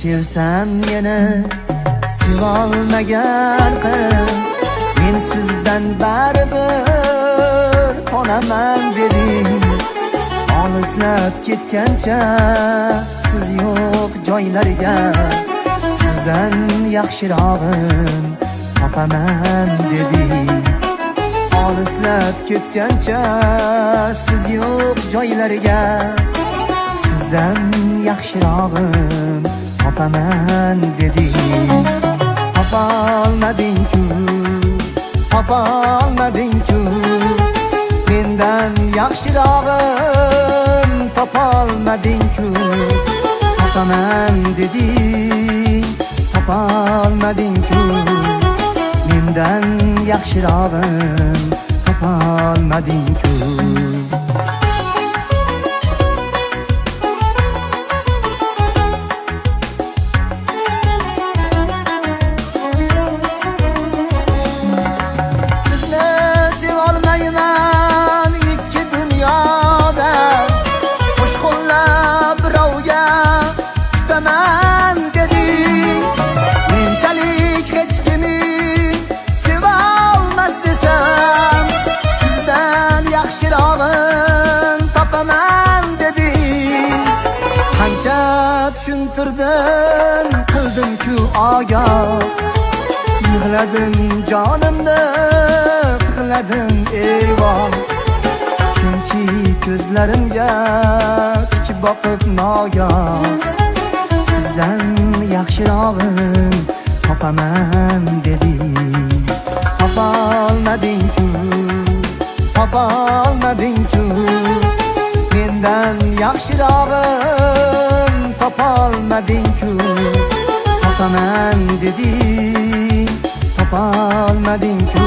sevsam yana sevolmagan qiz, men sizdan baribir qonaman deding. Olislab ketgancha siz yo'q joylarga, sizdan yaxshirog'in topaman deding. Olislab ketgancha siz yo'q joylarga, sizdan yaxshirog'in topaman deding. Topolmading-ku, topolmading-ku, mendan yaxshirog'in topolmading-ku. Topaman deding, topolmading-ku, mendan yaxshirog'in topolmading-ku. Tushuntirdim, qildim-ku ogoh, yig'ladim jonimni, qildim eyvoh. Senchi ko'zlarimga tikib boqib nogoh, sizdan yaxshirog'in topaman deding. Topolmading-ku, topolmading-ku, mendan yaxshirog'in topolmading-ku. Topaman deding, topolmading-ku,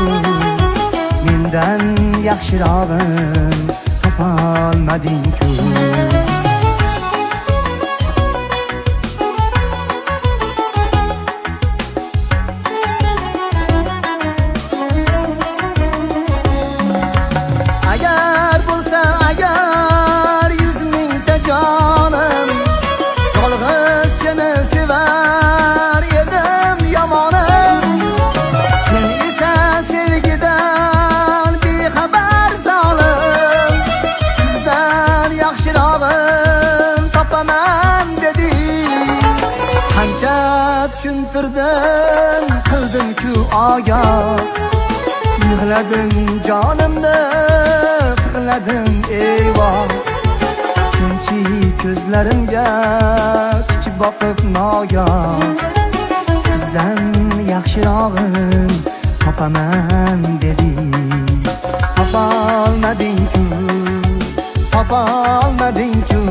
mendan yaxshirog'in topolmading-ku. Agar bo'lsa agar 100 mingta jonim, yolg'iz seni sevar edim yomonim. Sen esa sevgidan bexabar zolim, sizdan yaxshirog'in topaman deding. Qancha tushuntirdim, qildim-ku ogoh, yig'ladim jonimni, qildim eyvoh. Senchi ko'zlarimga tikib boqib nogoh, sizdan yaxshirog'in topaman deding. Topolmading-ku, topolmading-ku,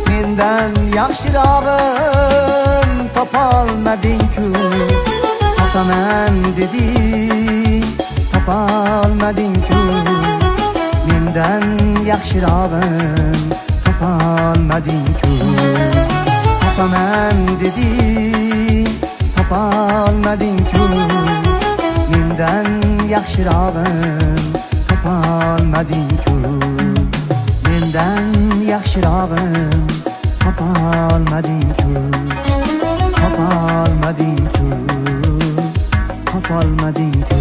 mendan yaxshirog'in topolmading-ku. Topaman deding, topolmading-ku, mendan yaxshirog'in topolmading-ku. Topaman deding, topolmading-ku, mendan yaxshirog'in topolmading-ku. Mendan yaxshirog'in topolmading-ku. Topolmading-ku, topolmading-ku.